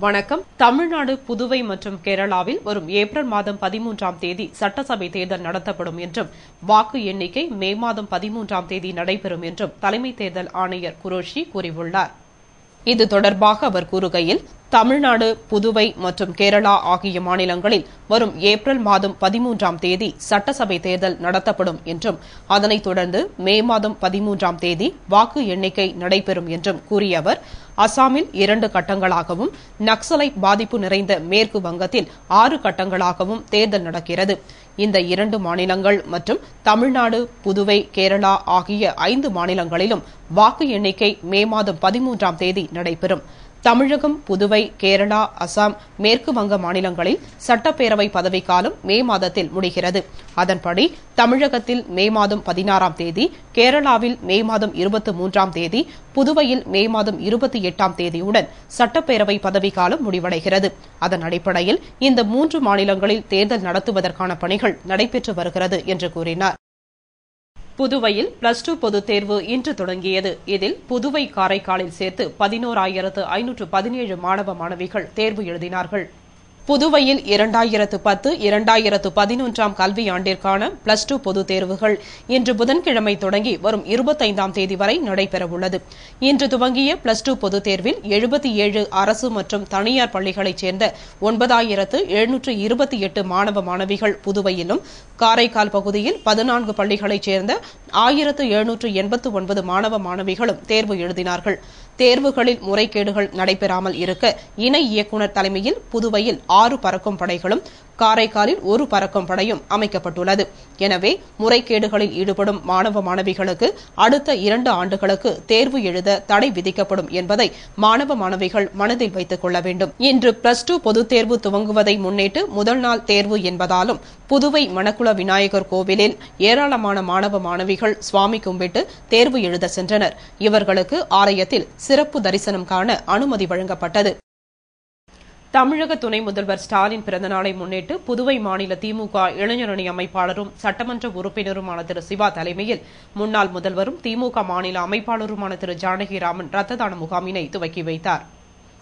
வணக்கம். தமிழ்நாடு, புதுவை மற்றும் கேரளாவில் வரும் ஏப்ரல் மாதம் 13ஆம் தேதி சட்டசபை தேர்தல் நடத்தப்படும் என்றும் வாக்கு எண்ணிக்கை மே மாதம் 13ஆம் தேதி நடைபெறும் என்றும் தலைமை தேர்தல் ஆணையர் குரோஷி கூறியுள்ளார். இது தொடர்பாக அவர் கூறுகையில், தமிழ்நாடு, புதுவை மற்றும் கேரளா ஆகிய மாநிலங்களில் வரும் ஏப்ரல் மாதம் 13ஆம் தேதி சட்டசபை தேர்தல் நடத்தப்படும் என்றும் அதனைத் தொடர்ந்து மே மாதம் 13ஆம் தேதி வாக்கு எண்ணிக்கை நடைபெறும் என்றும் கூறிய அவர், அசாமில் 2 கட்டங்களாகவும், நக்சலைட் பாதிப்பு நிறைந்த மேற்கு வங்கத்தில் 6 கட்டங்களாகவும் தேர்தல் நடக்கிறது. இந்த 2 மாநிலங்கள் மற்றும் தமிழ்நாடு, புதுவை, கேரளா ஆகிய 5 மாநிலங்களிலும் வாக்கு எண்ணிக்கை மே மாதம் 13ஆம் தேதி நடைபெறும். தமிழகம், புதுவை, கேரளா, அசாம், மேற்கு வங்க மாநிலங்களில் சட்டப்பேரவை பதவிக்காலம் மே மாதத்தில் முடிகிறது. அதன்படி தமிழகத்தில் மே மாதம் 16ஆம் தேதி, கேரளாவில் மே மாதம் 23ஆம் தேதி, புதுவையில் மே மாதம் 28ஆம் தேதியுடன் சட்டப்பேரவை பதவிக்காலம் முடிவடைகிறது. அதன் அடிப்படையில் இந்த 3 மாநிலங்களில் தேர்தல் நடத்துவதற்கான பணிகள் நடைபெற்று வருகிறது என்று கூறினார். புதுவையில் +2 பொதுத் தேர்வு இன்று தொடங்கியது. இதில் புதுவை, காரைக்காலில் சேர்த்து 11,517 மாணவ மாணவிகள் தேர்வு எழுதினார்கள். புதுவையில் 2010, 2011ஆம் கல்வியாண்டிற்கான +2 பொதுத் தேர்வுகள் இன்று புதன்கிழமை தொடங்கி வரும் 25ஆம் தேதி வரை நடைபெறவுள்ளது. இன்று துவங்கிய +2 பொதுத் தேர்வில் 77 அரசு மற்றும் தனியார் பள்ளிகளைச் சேர்ந்த 9,728 மாணவ மாணவிகள் புதுவையிலும், காரைக்கால் பகுதியில் 14 பள்ளிகளைச் சேர்ந்த 1,789 மாணவ மாணவிகளும் தேர்வு எழுதினார்கள். தேர்வுகளில் முறைகேடுகள் நடைபெறாமல் இருக்க இணை இயக்குநர் தலைமையில் புதுவையில் 6 பறக்கும் படைகளும், காரைக்காலில் 1 பறக்கும் படையும் அமைக்கப்பட்டுள்ளது. எனவே முறைகேடுகளில் ஈடுபடும் மாணவ மாணவிகளுக்கு அடுத்த 2 ஆண்டுகளுக்கு தேர்வு எழுத தடை விதிக்கப்படும் என்பதை மாணவ மாணவிகள் மனதில் வைத்துக் கொள்ள வேண்டும். இன்று +2 பொதுத் தேர்வு துவங்குவதை முன்னிட்டு முதல் நாள் தேர்வு என்பதாலும் புதுவை மணக்குள விநாயகர் கோவிலில் ஏராளமான மாணவ மாணவிகள் சுவாமி கும்பிட்டு தேர்வு எழுத சென்றனர். இவர்களுக்கு ஆலயத்தில் சிறப்பு தரிசனம் காண அனுமதி வழங்கப்பட்டது. தமிழக துணை முதல்வர் ஸ்டாலின் பிறந்தநாளை முன்னிட்டு புதுவை மாநில திமுக இளைஞரணி அமைப்பாளரும் சட்டமன்ற உறுப்பினருமான திரு சிவா தலைமையில் முன்னாள் முதல்வரும் திமுக மாநில அமைப்பாளருமான திரு ஜானகிராமன் ரத்த தான முகாமினை துவக்கி வைத்தார்.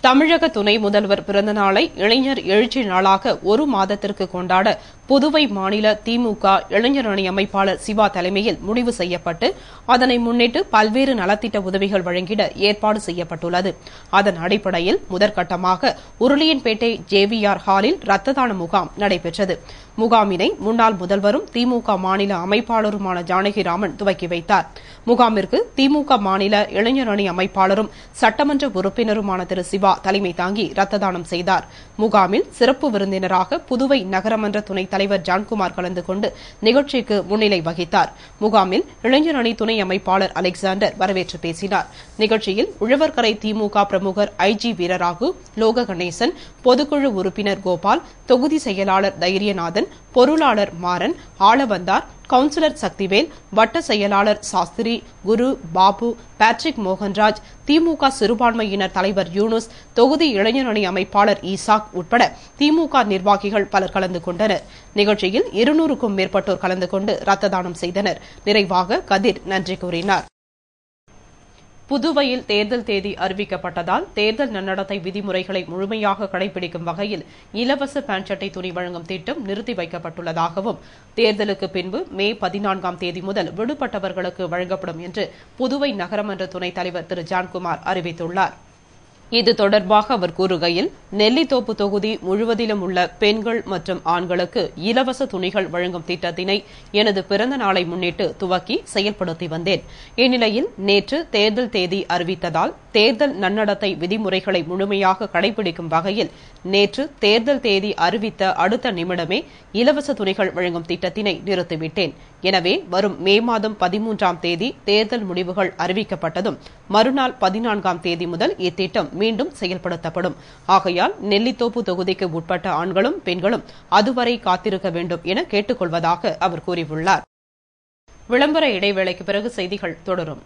தமிழக துணை முதல்வர் பிறந்தநாளை இளைஞர் எழுச்சி நாளாக 1 மாதத்திற்கு கொண்டாட புதுவை மாநில திமுக இளைஞரணி அமைப்பாளர் சிவா தலைமையில் முடிவு செய்யப்பட்டு அதனை முன்னிட்டு பல்வேறு நலத்திட்ட உதவிகள் வழங்கிட ஏற்பாடு செய்யப்பட்டுள்ளது. அதன் அடிப்படையில் முதற்கட்டமாக உருளியன்பேட்டை JVR ஹாலில் ரத்த தான முகாம் நடைபெற்றது. முகாமினை முன்னாள் முதல்வரும் திமுக மாநில அமைப்பாளருமான ஜானகிராமன் துவக்கி வைத்தார். முகாமிற்கு திமுக மாநில இளைஞரணி அமைப்பாளரும் சட்டமன்ற உறுப்பினருமான திரு சிவா தலைமை தாங்கி ரத்த தானம் செய்தார். முகாமில் சிறப்பு விருந்தினராக புதுவை நகரமன்ற துணைத் தலைவர் ஜான்குமார் கலந்து கொண்டு நிகழ்ச்சிக்கு முன்னிலை வகித்தார். முகாமில் இளைஞரணி துணை அமைப்பாளர் அலெக்சாண்டர் வரவேற்று பேசினார். நிகழ்ச்சியில் உழவர்கரை திமுக பிரமுகர் IG வீரராகு, லோக கணேசன், பொதுக்குழு உறுப்பினர் கோபால், தொகுதி செயலாளர் தைரியநாதன், பொருளாளர் மாறன், ஆளவந்தார், கவுன்சிலர் சக்திவேல், வட்ட செயலாளர் சாஸ்திரி, குரு, பாபு, பேட்ரிக் மோகன்ராஜ், திமுக சிறுபான்மையினர் தலைவர் யூனுஸ், தொகுதி இளைஞரணி அமைப்பாளர் ஈசாக் உட்பட திமுக நிர்வாகிகள் பலர் கலந்து கொண்டனர். நிகழ்ச்சியில் 200க்கும் மேற்பட்டோர் கலந்து கொண்டு ரத்த தானம் செய்தனர். நிறைவாக கதிர் நன்றி கூறினார். புதுவையில் தேர்தல் தேதி அறிவிக்கப்பட்டதால் தேர்தல் நன்னடத்தை விதிமுறைகளை முழுமையாக கடைபிடிக்கும் வகையில் இலவச பேண்ட் சட்டை துணி வழங்கும் திட்டம் நிறுத்தி வைக்கப்பட்டுள்ளதாகவும், தேர்தலுக்கு பின்பு மே 14ஆம் தேதி முதல் விடுபட்டவர்களுக்கு வழங்கப்படும் என்று புதுவை நகரமன்ற துணைத் தலைவர் திரு ஜான்குமார் அறிவித்துள்ளார். இது தொடர்பாக அவர் கூறுகையில், நெல்லித்தோப்பு தொகுதி முழுவதிலும் உள்ள பெண்கள் மற்றும் ஆண்களுக்கு இலவச துணிகள் வழங்கும் திட்டத்தினை எனது பிறந்த நாளை முன்னிட்டு துவக்கி செயல்படுத்தி வந்தேன். இந்நிலையில் நேற்று தேர்தல் தேதி அறிவித்ததால் தேர்தல் நன்னடத்தை விதிமுறைகளை முழுமையாக கடைபிடிக்கும் வகையில் நேற்று தேர்தல் தேதி அறிவித்த அடுத்த நிமிடமே இலவச துணிகள் வழங்கும் திட்டத்தினை நிறுத்திவிட்டேன். எனவே வரும் மே மாதம் 13ஆம் தேதி தேர்தல் முடிவுகள் அறிவிக்கப்பட்டதும் மறுநாள் 14ஆம் தேதி முதல் இத்திட்டம் மீண்டும் செயல்படுத்தப்படும். ஆகையால் நெல்லித்தோப்பு தொகுதிக்கு உட்பட்ட ஆண்களும் பெண்களும் அதுவரை காத்திருக்க வேண்டும் என கேட்டுக் கொள்வதாக அவர் கூறியுள்ளார். விளம்பர இடைவேளைக்கு பிறகு செய்திகள் தொடரும்.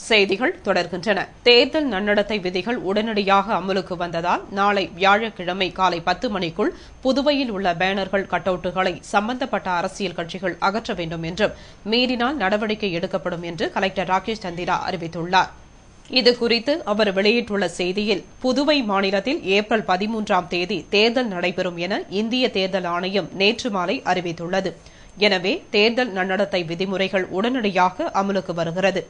செய்திகள் தொடர்கின்றன. தேர்தல் நன்னடத்தை விதிகள் உடனடியாக அமலுக்கு வந்ததால் நாளை வியாழக்கிழமை காலை 10 மணிக்குள் புதுவையில் உள்ள பேனர்கள், கட்டவுட்டுகளை சம்பந்தப்பட்ட அரசியல் கட்சிகள் அகற்ற வேண்டும் என்றும், மீறினால் நடவடிக்கை எடுக்கப்படும் என்று கலெக்டர் ராகேஷ் சந்திரா அறிவித்துள்ளார். இதுகுறித்து அவர் வெளியிட்டுள்ள செய்தியில், புதுவை மாநிலத்தில் ஏப்ரல் 13ஆம் தேதி தேர்தல் நடைபெறும் என இந்திய தேர்தல் ஆணையம் நேற்று மாலை அறிவித்துள்ளது. எனவே தேர்தல் நன்னடத்தை விதிமுறைகள் உடனடியாக அமலுக்கு வருகிறது.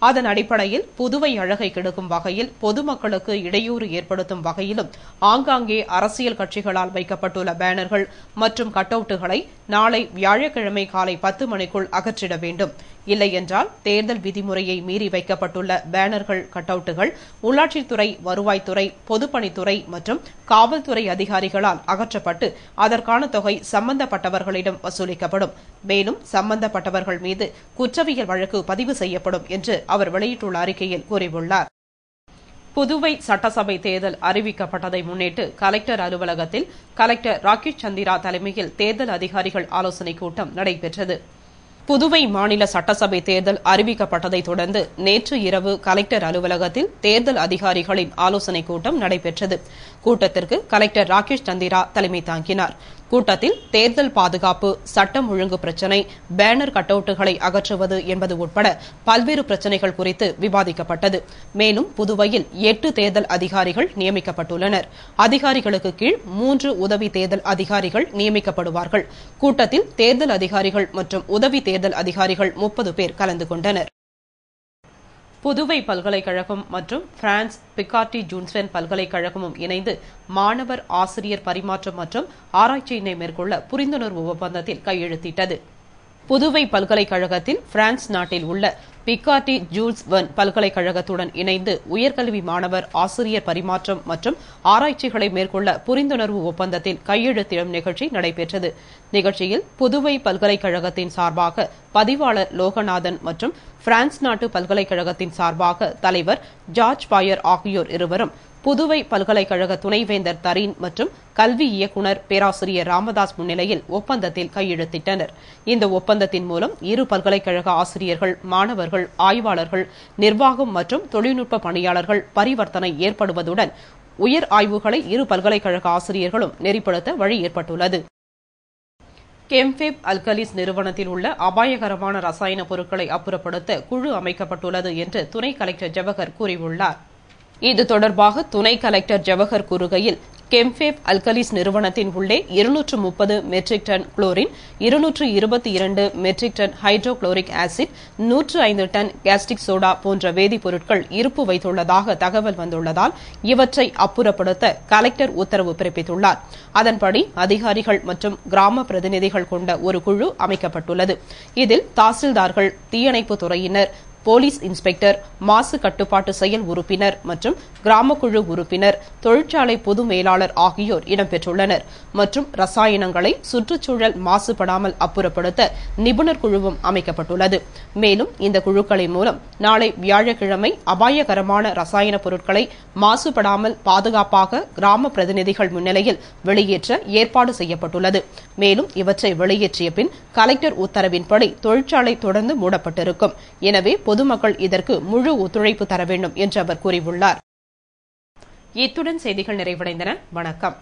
அதன் அடிப்படையில் புதுவை அழகை கெடுக்கும் வகையில், பொதுமக்களுக்கு இடையூறு ஏற்படுத்தும் வகையிலும் ஆங்காங்கே அரசியல் கட்சிகளால் வைக்கப்பட்டுள்ள பேனர்கள் மற்றும் கட்டவுட்டுகளை நாளை வியாழக்கிழமை காலை 10 மணிக்குள் அகற்றிட வேண்டும். இல்லையென்றால் தேர்தல் விதிமுறையை மீறி வைக்கப்பட்டுள்ள பேனர்கள், கட்டவுட்டுகள் உள்ளாட்சித்துறை, வருவாய்த்துறை, பொதுப்பணித்துறை மற்றும் காவல்துறை அதிகாரிகளால் அகற்றப்பட்டு அதற்கான தொகை சம்பந்தப்பட்டவர்களிடம் வசூலிக்கப்படும். மேலும் சம்பந்தப்பட்டவர்கள் மீது குற்றவியல் வழக்கு பதிவு செய்யப்படும் என்று அவர் வெளியிட்டுள்ள அறிக்கையில் கூறியுள்ளார். புதுவை சட்டசபை தேர்தல் அறிவிக்கப்பட்டதை முன்னிட்டு கலெக்டர் அலுவலகத்தில் கலெக்டர் ராகேஷ் சந்திரா தலைமையில் தேர்தல் அதிகாரிகள் ஆலோசனைக் கூட்டம் நடைபெற்றது. புதுவை மாநில சட்டசபை தேர்தல் அறிவிக்கப்பட்டதை தொடர்ந்து நேற்று இரவு கலெக்டர் அலுவலகத்தில் தேர்தல் அதிகாரிகளின் ஆலோசனைக் கூட்டம் நடைபெற்றது. கூட்டத்திற்கு கலெக்டர் ராகேஷ் சந்திரா தலைமை தாங்கினார். கூட்டத்தில் தேர்தல் பாதுகாப்பு, சட்டம் ஒழுங்கு பிரச்சினை, பேனர், கட்டவுட்டுகளை அகற்றுவது என்பது உட்பட பல்வேறு பிரச்சினைகள் குறித்து விவாதிக்கப்பட்டது. மேலும் புதுவையில் 8 தேர்தல் அதிகாரிகள் நியமிக்கப்பட்டுள்ளனர். அதிகாரிகளுக்கு கீழ் 3 உதவி தேர்தல் அதிகாரிகள் நியமிக்கப்படுவார்கள். கூட்டத்தில் தேர்தல் அதிகாரிகள் மற்றும் உதவி தேர்தல் அதிகாரிகள் 30 பேர் கலந்து கொண்டனர். புதுவை பல்கலைக்கழகம் மற்றும் பிரான்ஸ் பிகார்டி ஜூன்ஸ்வென் பல்கலைக்கழகமும் இணைந்து மாணவர் ஆசிரியர் பரிமாற்றம் மற்றும் ஆராய்ச்சியினை மேற்கொள்ள புரிந்துணர்வு ஒப்பந்தத்தில் கையெழுத்திட்டது. புதுவை பல்கலைக்கழகத்தில் பிரான்ஸ் நாட்டில் உள்ள பிகார்டி ஜூல்ஸ் வெர்ன் பல்கலைக்கழகத்துடன் இணைந்து உயர்கல்வி மாணவர் ஆசிரியர் பரிமாற்றம் மற்றும் ஆராய்ச்சிகளை மேற்கொள்ள புரிந்துணர்வு ஒப்பந்தத்தில் கையெழுத்திடும் நிகழ்ச்சி நடைபெற்றது. நிகழ்ச்சியில் புதுவை பல்கலைக்கழகத்தின் சார்பாக பதிவாளர் லோகநாதன் மற்றும் பிரான்ஸ் நாட்டு பல்கலைக்கழகத்தின் சார்பாக தலைவர் ஜார்ஜ் பாயர் ஆகியோர் இருவரும், புதுவை பல்கலைக்கழக துணைவேந்தர் தரீன் மற்றும் கல்வி இயக்குநர் பேராசிரியர் ராமதாஸ் முன்னிலையில் ஒப்பந்தத்தில் கையெழுத்திட்டனர். இந்த ஒப்பந்தத்தின் மூலம் இரு பல்கலைக்கழக ஆசிரியர்கள், மாணவர்கள், ஆய்வாளர்கள், நிர்வாகம் மற்றும் தொழில்நுட்ப பணியாளர்கள் பரிவர்த்தனை ஏற்படுவதுடன் உயர் ஆய்வுகளை இரு பல்கலைக்கழக ஆசிரியர்களும் நெறிப்படுத்த வழி ஏற்பட்டுள்ளது. கெம்ஃபேப் அல்கலிஸ் நிறுவனத்தில் உள்ள அபாயகரமான ரசாயன பொருட்களை அப்புறப்படுத்த குழு அமைக்கப்பட்டுள்ளது என்று துணை கலெக்டர் ஜவஹர் கூறியுள்ளார். இது தொடர்பாக துணை கலெக்டர் ஜவஹர் கூறுகையில், கெம்ஃபேப் அல்கலிஸ் நிறுவனத்தின் உள்ளே 230 மெட்ரிக் டன் குளோரின், 222 metric ton hydrochloric acid, 105 ton caustic soda போன்ற வேதிப்பொருட்கள் இருப்பு வைத்துள்ளதாக தகவல் வந்துள்ளதால் இவற்றை அப்புறப்படுத்த கலெக்டர் உத்தரவு பிறப்பித்துள்ளார். அதன்படி அதிகாரிகள் மற்றும் கிராம பிரதிநிதிகள் கொண்ட ஒரு குழு அமைக்கப்பட்டுள்ளது. இதில் தாசில்தார்கள், தீயணைப்பு துறையினர், போலீஸ் இன்ஸ்பெக்டர், மாசு கட்டுப்பாட்டு செயல் உறுப்பினர் மற்றும் கிராமக்குழு உறுப்பினர், தொழிற்சாலை பொது மேலாளர் ஆகியோர் இடம்பெற்றுள்ளனர். மற்றும் ரசாயனங்களை சுற்றுச்சூழல் மாசுபடாமல் அப்புறப்படுத்த நிபுணர் குழுவும் அமைக்கப்பட்டுள்ளது. மேலும் இந்த குழுக்களின் மூலம் நாளை வியாழக்கிழமை அபாயகரமான ரசாயன பொருட்களை மாசுபடாமல் பாதுகாப்பாக கிராம பிரதிநிதிகள் முன்னிலையில் வெளியேற்ற ஏற்பாடு செய்யப்பட்டுள்ளது. மேலும் இவற்றை வெளியேற்றிய பின் கலெக்டர் உத்தரவின்படி தொழிற்சாலை தொடர்ந்து மூடப்பட்டிருக்கும். எனவே பொதுமக்கள் இதற்கு முழு ஒத்துழைப்பு தர வேண்டும் என்று அவர் கூறியுள்ளார். இத்துடன் செய்திகள் நிறைவடைந்தன. வணக்கம்.